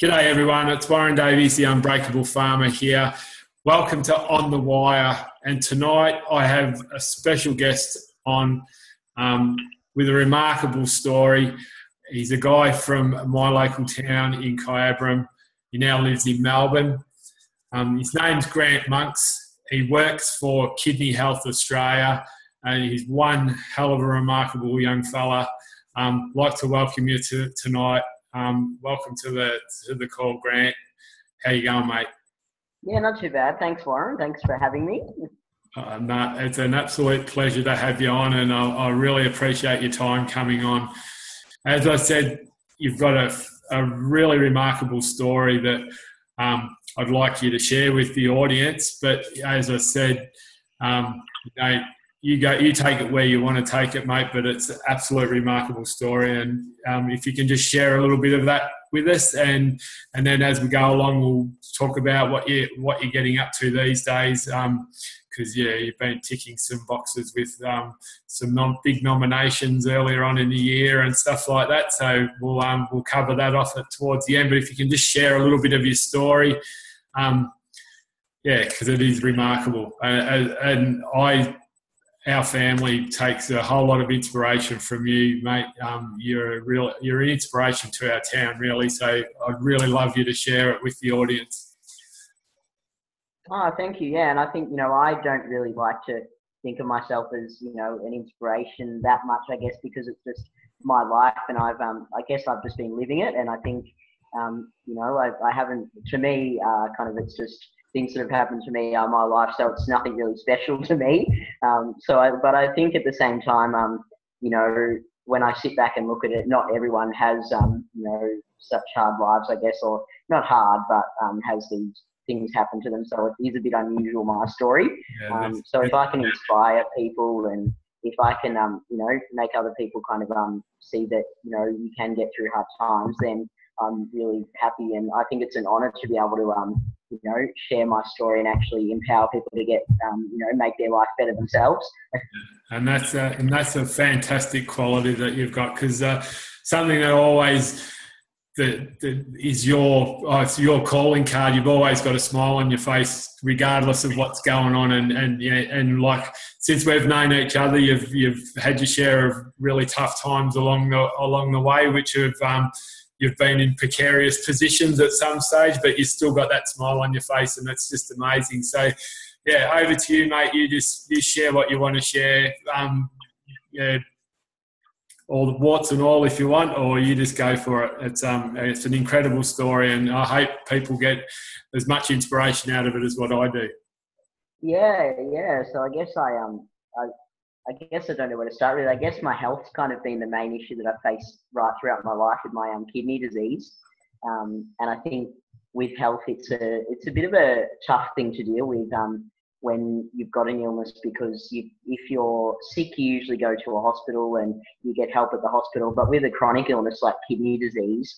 G'day everyone, it's Warren Davies, the Unbreakable Farmer here. Welcome to On the Wire, and tonight I have a special guest on with a remarkable story. He's a guy from my local town in Kyabram. He now lives in Melbourne. His name's Grant Monks. He works for Kidney Health Australia, and he's one hell of a remarkable young fella. I'd like to welcome you tonight. Welcome to the call, Grant. How you going, mate? Yeah, not too bad. Thanks, Warren. Thanks for having me. No, it's an absolute pleasure to have you on, and I really appreciate your time coming on. As I said, you've got a really remarkable story that I'd like you to share with the audience. But as I said, you take it where you want to take it, mate, but it's an absolute remarkable story. And if you can just share a little bit of that with us, and then as we go along, we'll talk about what you're getting up to these days. Because you've been ticking some boxes with some big nominations earlier on in the year and stuff like that. So we'll cover that off towards the end. But if you can just share a little bit of your story, because it is remarkable, and our family takes a whole lot of inspiration from you, mate. You're an inspiration to our town, really. So I'd really love you to share it with the audience. Oh, thank you. Yeah, and I think, I don't really like to think of myself as, an inspiration that much, I guess, because it's just my life, and I guess I've just been living it. And I think, I haven't, to me, it's just things that have happened to me are my life, so it's nothing really special to me. But I think at the same time, when I sit back and look at it, not everyone has, such hard lives, I guess, or not hard, but has these things happen to them. So it is a bit unusual, my story. So if I can inspire people, and if I can, make other people see that, you can get through hard times, then I'm really happy. And I think it's an honor to be able to, share my story and actually empower people to get, make their life better themselves. And that's a fantastic quality that you've got, because something that always that is your calling card. You've always got a smile on your face, regardless of what's going on. And like, since we've known each other, you've had your share of really tough times along the way, which have you've been in precarious positions at some stage, but you've still got that smile on your face, and that's just amazing. So, yeah, over to you, mate. You share what you want to share. All the warts and all if you want, or you just go for it. It's an incredible story, and I hope people get as much inspiration out of it as what I do. Yeah. So I guess I guess I don't know where to start with. I guess my health's kind of been the main issue that I've faced right throughout my life with my kidney disease. And I think with health, it's a bit of a tough thing to deal with when you've got an illness, because if you're sick, you usually go to a hospital and you get help at the hospital. But with a chronic illness like kidney disease,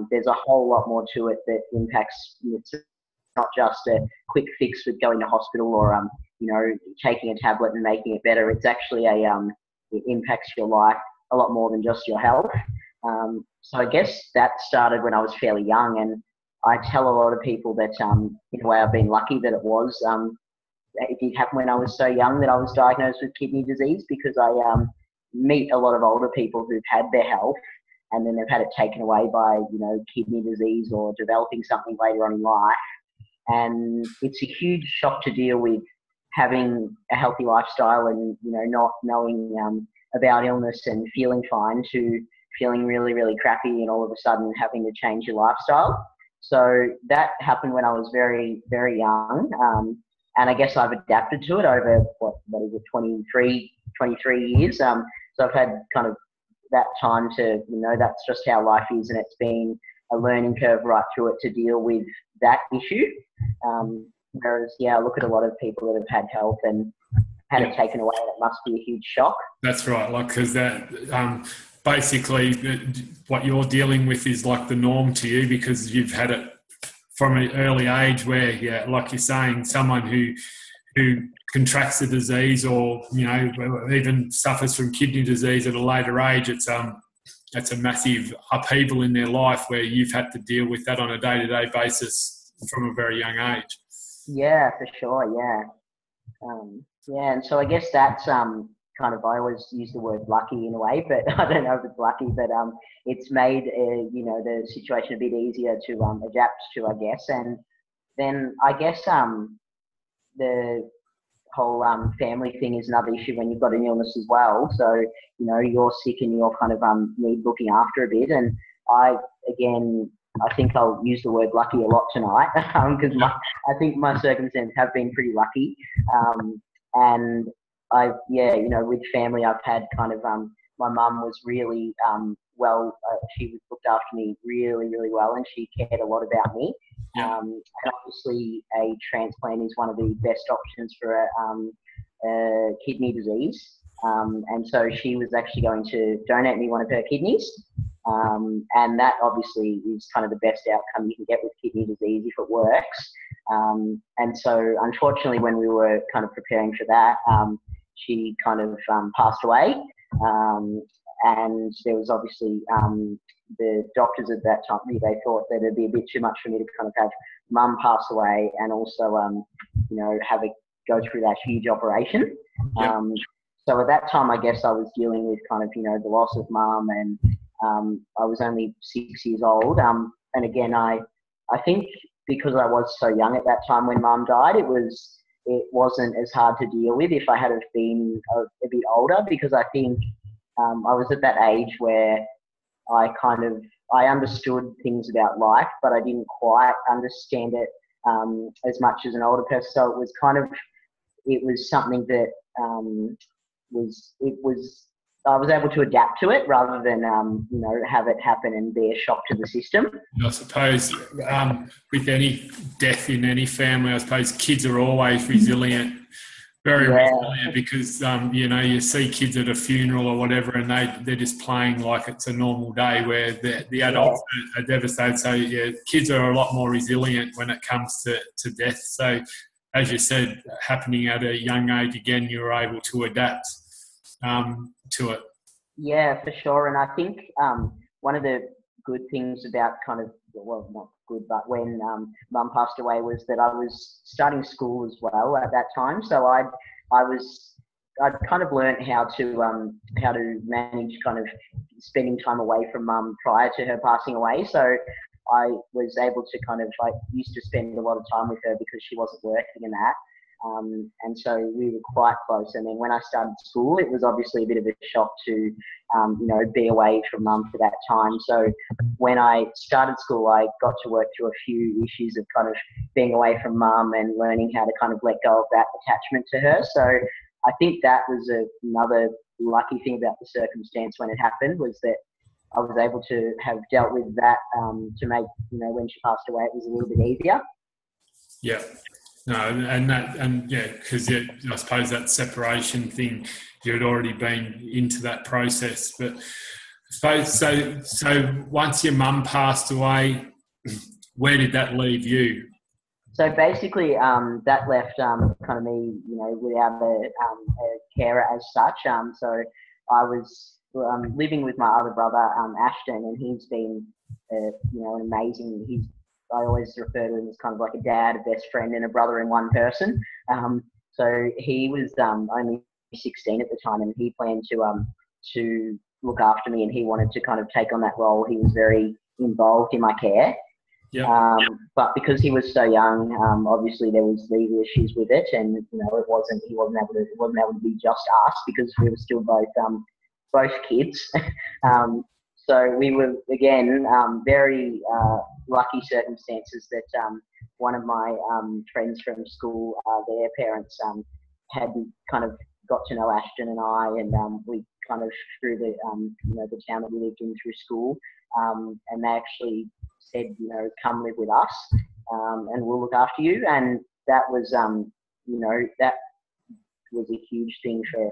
there's a whole lot more to it that impacts. It's not just a quick fix with going to hospital or taking a tablet and making it better. It's actually it impacts your life a lot more than just your health. So I guess that started when I was fairly young, and I tell a lot of people that in a way I've been lucky that it did happen when I was so young that I was diagnosed with kidney disease, because I meet a lot of older people who've had their health and then they've had it taken away by kidney disease or developing something later on in life. And it's a huge shock to deal with, having a healthy lifestyle and, not knowing about illness and feeling fine, to feeling really, really crappy and all of a sudden having to change your lifestyle. So that happened when I was very, very young. And I guess I've adapted to it over, 23 years. So I've had kind of that time to, that's just how life is. And it's been a learning curve right through it to deal with that issue. Whereas, I look at a lot of people that have had health and had it taken away, that must be a huge shock. That's right. Because that basically what you're dealing with is like the norm to you, because you've had it from an early age, where, like you're saying, someone who contracts the disease, or even suffers from kidney disease at a later age, that's a massive upheaval in their life where you've had to deal with that on a day-to-day basis from a very young age. Yeah, for sure. Yeah. Yeah, and so I guess that's kind of, I always use the word lucky in a way, but I don't know if it's lucky, but it's made the situation a bit easier to adapt to, I guess. And then I guess the whole family thing is another issue when you've got an illness as well. So you're sick and you're kind of need looking after a bit. And I think I'll use the word lucky a lot tonight because I think my circumstances have been pretty lucky. And with family, I've had kind of, my mum was really well, she looked after me really, really well, and she cared a lot about me. And obviously a transplant is one of the best options for a kidney disease. And so she was actually going to donate me one of her kidneys. And that obviously is kind of the best outcome you can get with kidney disease if it works. And so unfortunately, when we were kind of preparing for that, she kind of passed away. And there was obviously the doctors at that time, they thought that it'd be a bit too much for me to kind of have mum pass away and also, have it go through that huge operation. Yep. So at that time, I guess I was dealing with kind of, the loss of mum, and I was only 6 years old. And again, I think because I was so young at that time when mum died, it wasn't as hard to deal with if I had have been a bit older, because I think I was at that age where I understood things about life, but I didn't quite understand it as much as an older person. So it was something that I was able to adapt to it rather than have it happen and be a shock to the system. I suppose with any death in any family, I suppose kids are always resilient. Very resilient, because you see kids at a funeral or whatever, and they're just playing like it's a normal day, where the adults are devastated. So kids are a lot more resilient when it comes to death. So as you said, happening at a young age, again, you were able to adapt to it. Yeah, for sure. And I think one of the good things about not good, but when mum passed away, was that I was starting school as well at that time. So I'd kind of learned how to manage kind of spending time away from mum prior to her passing away. So I was able to I used to spend a lot of time with her because she wasn't working and that. And so we were quite close. And then when I started school, it was obviously a bit of a shock to, be away from mum for that time. So when I started school, I got to work through a few issues of kind of being away from mum and learning how to kind of let go of that attachment to her. So I think that was another lucky thing about the circumstance when it happened, was that I was able to have dealt with that to make, when she passed away, it was a little bit easier. Yeah. No, because I suppose that separation thing, you had already been into that process. But I suppose so once your mum passed away, where did that leave you? So basically, that left kind of me, without a carer as such. So I was living with my other brother, Ashton, and he's been, an amazing. I always refer to him as kind of like a dad, a best friend, and a brother in one person. So he was only 16 at the time, and he planned to look after me, and he wanted to kind of take on that role. He was very involved in my care. Yeah. But because he was so young, obviously there was legal issues with it, and he wasn't able to be just us, because we were still both kids. So we were, again, very lucky circumstances that one of my friends from school, their parents had kind of got to know Ashton and I, and we kind of through the the town that we lived in through school, and they actually said, come live with us, and we'll look after you. And that was, that was a huge thing for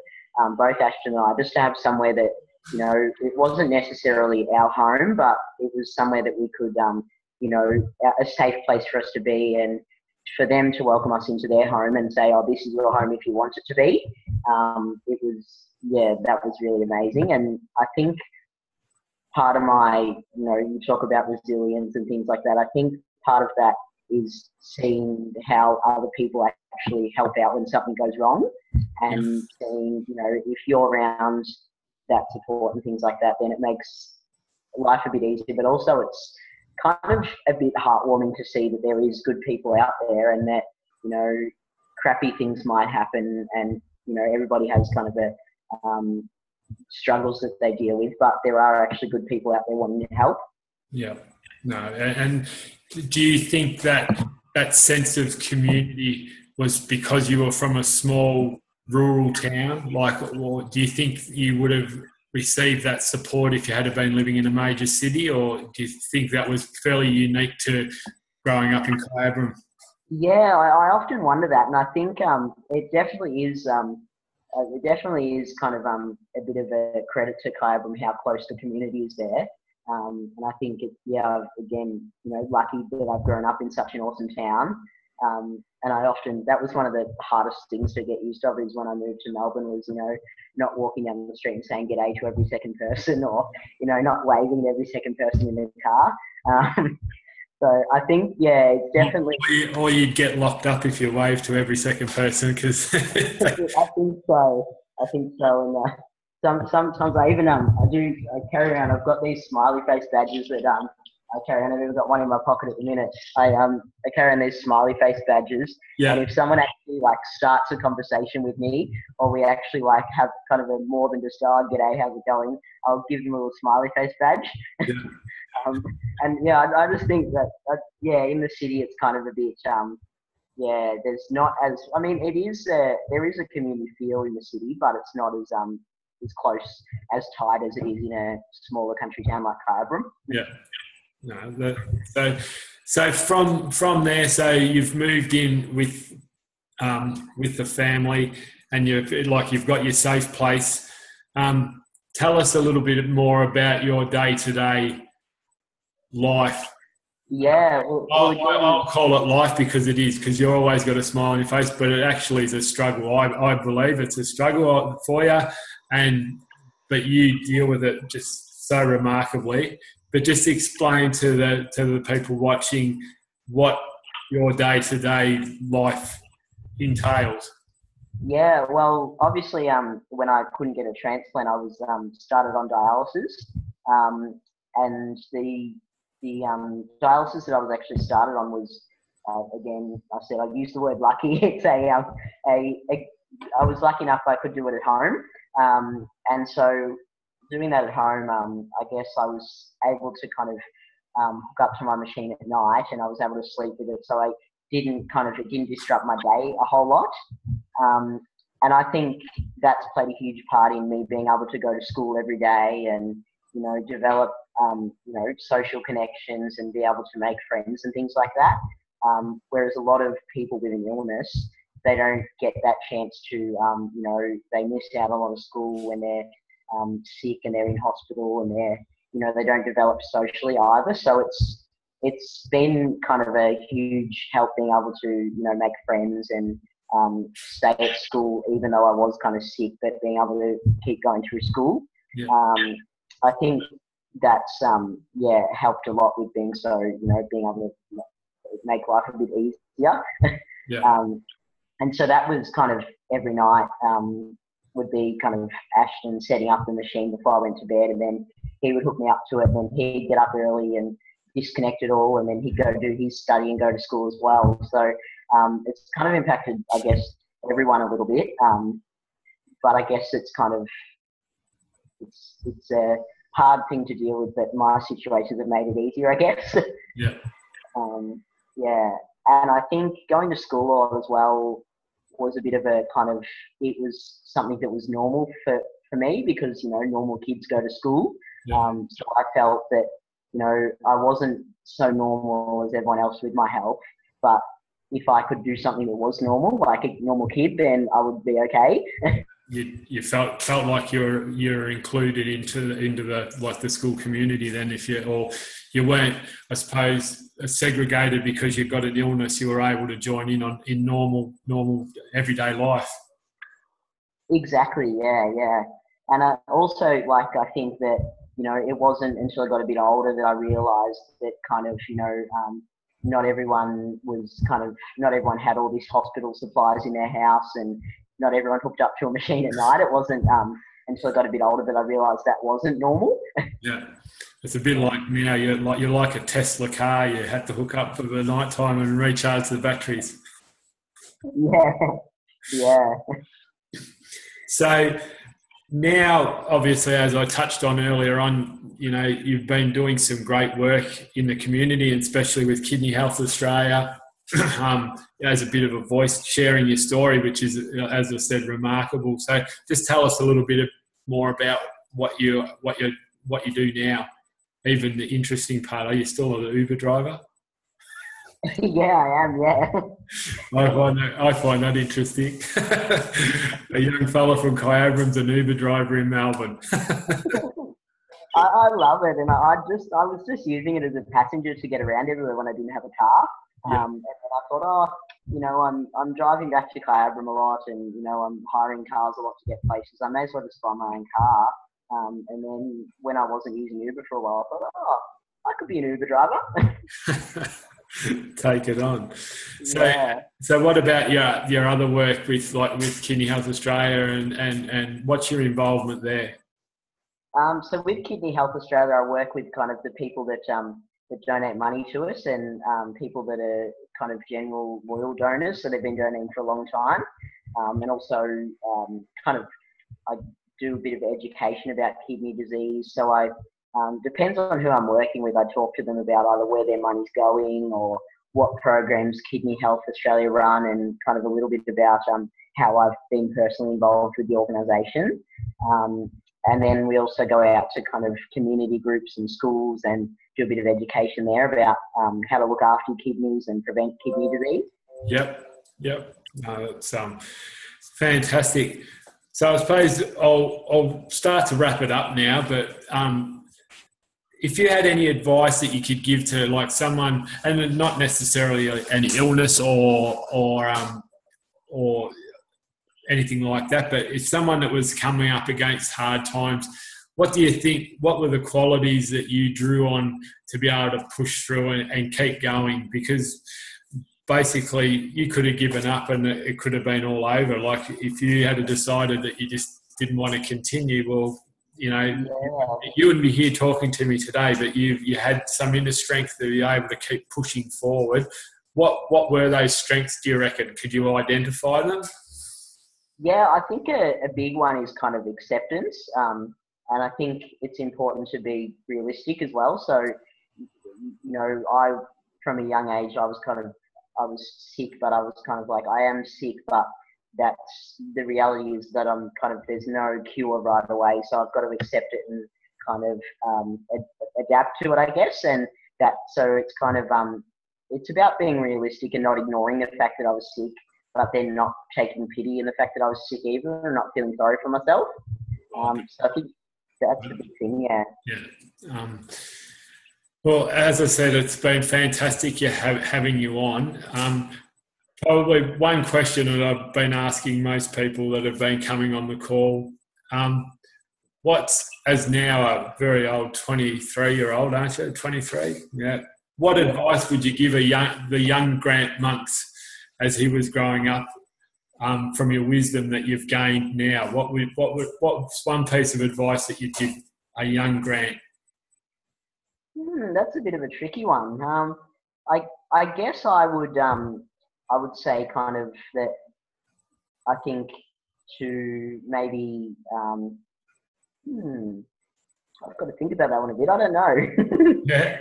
both Ashton and I, just to have somewhere that, it wasn't necessarily our home, but it was somewhere that we could, a safe place for us to be, and for them to welcome us into their home and say, oh, this is your home if you want it to be. It was, that was really amazing. And I think part of my, you talk about resilience and things like that. I think part of that is seeing how other people actually help out when something goes wrong, and seeing, if you're around that support and things like that, then it makes life a bit easier. But also it's kind of a bit heartwarming to see that there is good people out there, and that, crappy things might happen, and, everybody has kind of a, struggles that they deal with, but there are actually good people out there wanting to help. Yeah. No. And do you think that that sense of community was because you were from a small rural town? Or do you think you would have received that support if you had been living in a major city, or do you think that was fairly unique to growing up in Kyabram? Yeah, I often wonder that, and I think it definitely is. It definitely is kind of a bit of a credit to Kyabram how close the community is there. And I think again, lucky that I've grown up in such an awesome town. And that was one of the hardest things to get used to is when I moved to Melbourne was, not walking down the street and saying g'day to every second person, or, not waving at every second person in the car. So I think, it's definitely... Or you'd get locked up if you waved to every second person, because... I think so. And sometimes I even, I carry around, I've got these smiley face badges that I carry around. I've even got one in my pocket at the minute. I carry around these smiley face badges. Yeah. And if someone actually starts a conversation with me, or we actually have kind of a more than just, oh, g'day, how's it going? I'll give them a little smiley face badge. Yeah. I just think that in the city it's kind of a bit, there's not as, it is, there is a community feel in the city, but it's not as close, as tight as it is in a smaller country town like Kyabram. Yeah. No. So from there, so you've moved in with the family, and you've got your safe place. Tell us a little bit more about your day-to-day life. Yeah, I'll call it life because it is, because you've always got a smile on your face, but it actually is a struggle. I believe it's a struggle for you, but you deal with it just so remarkably. But just explain to the people watching what your day-to-day life entails. Yeah, well, obviously, when I couldn't get a transplant, I was started on dialysis, and the dialysis that I was actually started on was, again, I said I'd use the word lucky. It's I was lucky enough I could do it at home, and so doing that at home, I guess I was able to kind of hook up to my machine at night, and I was able to sleep with it, so it didn't disrupt my day a whole lot. And I think that's played a huge part in me being able to go to school every day and, develop, social connections and be able to make friends and things like that. Whereas a lot of people with an illness, they don't get that chance to, they miss out on a lot of school when they're sick and they're in hospital, and they don't develop socially either. So it's been kind of a huge help being able to, make friends and stay at school, even though I was kind of sick, but being able to keep going through school. Yeah. I think that's, helped a lot with being so, being able to make life a bit easier. Yeah. And so that was kind of every night, would be kind of Ashton setting up the machine before I went to bed, and then he would hook me up to it, and then he'd get up early and disconnect it all, and then he'd go do his study and go to school as well. So it's kind of impacted, I guess, everyone a little bit. But I guess it's kind of, it's a hard thing to deal with, but my situations have made it easier, I guess. Yeah. And I think going to school as well was a bit of a kind of, it was something that was normal for me because, normal kids go to school. Yeah. So I felt that, I wasn't so normal as everyone else with my health, but if I could do something that was normal, like a normal kid, then I would be okay. You felt like you're included into the school community then, if you weren't, I suppose, segregated because you've got an illness, you were able to join in normal everyday life. Exactly, yeah. And also, I think that, it wasn't until I got a bit older that I realised that kind of, not everyone had all these hospital supplies in their house, and not everyone hooked up to a machine at night. It wasn't until I got a bit older that I realised that wasn't normal. Yeah. It's a bit like now, you're like a Tesla car. You have to hook up for the night time and recharge the batteries. Yeah. So now, obviously, as I touched on earlier on, you've been doing some great work in the community, and especially with Kidney Health Australia, as a bit of a voice, sharing your story, which is, as I said, remarkable. So just tell us a little bit more about what you do now. Even the interesting part, are you still an Uber driver? Yeah, I am, yeah. I find that interesting. A young fella from Kyabram's an Uber driver in Melbourne. I love it, and I was just using it as a passenger to get around everywhere when I didn't have a car. Yeah. And then I thought, I'm driving back to Kyabram a lot, and I'm hiring cars a lot to get places. I may as well just buy my own car. And then when I wasn't using Uber for a while, I thought, I could be an Uber driver. Take it on. Yeah. So what about your other work with Kidney Health Australia, and what's your involvement there? So with Kidney Health Australia, I work with kind of the people that donate money to us, and people that are kind of general loyal donors, so they've been donating for a long time, and also I do a bit of education about kidney disease. So I depends on who I'm working with. I talk to them about either where their money's going or what programs Kidney Health Australia run, and kind of a little bit about how I've been personally involved with the organisation. And then we also go out to kind of community groups and schools and do a bit of education there about how to look after your kidneys and prevent kidney disease. Yep. No, that's fantastic. So I suppose I'll start to wrap it up now, but if you had any advice that you could give to like someone, and not necessarily an illness or anything like that, but if someone that was coming up against hard times, what do you think, what were the qualities that you drew on to be able to push through and keep going? Because basically you could have given up and it could have been all over. Like if you had decided that you just didn't want to continue, well, you wouldn't be here talking to me today, but you had some inner strength to be able to keep pushing forward. What were those strengths, do you reckon? Could you identify them? Yeah, I think a big one is kind of acceptance. And I think it's important to be realistic as well. So, from a young age, I was sick, but I was kind of like, I am sick, but that's the reality is that there's no cure right away. So I've got to accept it and kind of adapt to it, I guess. And so it's kind of, it's about being realistic and not ignoring the fact that I was sick, but then not taking pity in the fact that I was sick either, and not feeling sorry for myself. So I think that's the big thing, yeah. Yeah. Well, as I said, it's been fantastic having you on. Probably one question that I've been asking most people that have been coming on the call, what's, as now a very old 23-year-old, aren't you? 23? Yeah. What advice would you give the young Grant Monks as he was growing up, from your wisdom that you've gained now? What's one piece of advice that you'd give a young Grant? That's a bit of a tricky one. I guess I would say kind of that I think to maybe I've got to think about that one a bit. I don't know. Yeah.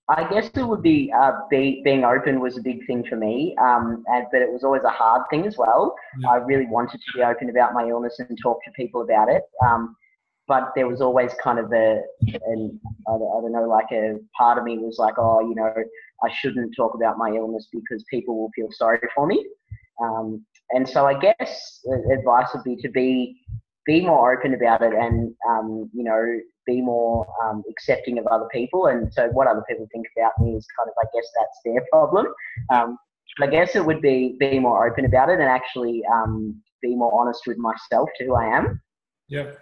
I guess it would be being open was a big thing for me, but it was always a hard thing as well. Yeah. I really wanted to be open about my illness and talk to people about it, but there was always kind of I don't know, like a part of me was like, I shouldn't talk about my illness because people will feel sorry for me. And so I guess advice would be to be more open about it, and be more accepting of other people. And so what other people think about me is kind of, I guess that's their problem. I guess it would be more open about it, and actually be more honest with myself to who I am. Yep.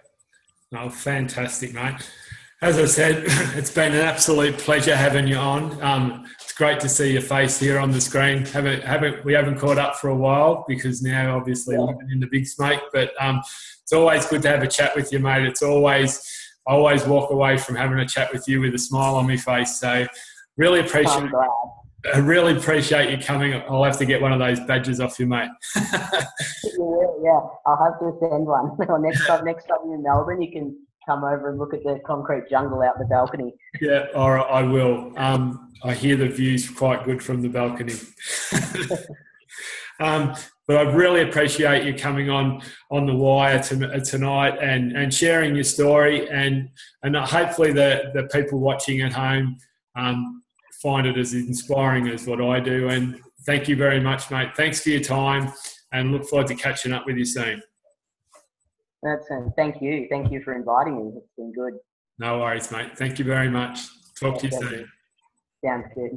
Oh, fantastic, mate. As I said, it's been an absolute pleasure having you on. It's great to see your face here on the screen. We haven't caught up for a while because now obviously living in the big smoke, but it's always good to have a chat with you, mate. I always walk away from having a chat with you with a smile on my face. So really appreciate I really appreciate you coming. I'll have to get one of those badges off you, mate. Yeah, I'll have to send one. next time you're in Melbourne, you can come over and look at the concrete jungle out the balcony. Yeah, all right, I will. I hear the view's quite good from the balcony. But I really appreciate you coming on the wire tonight and sharing your story, and hopefully the people watching at home find it as inspiring as what I do. And thank you very much, mate. Thanks for your time, and look forward to catching up with you soon. Thank you. Thank you for inviting me. It's been good. No worries, mate. Thank you very much. Talk to you soon. Sounds good.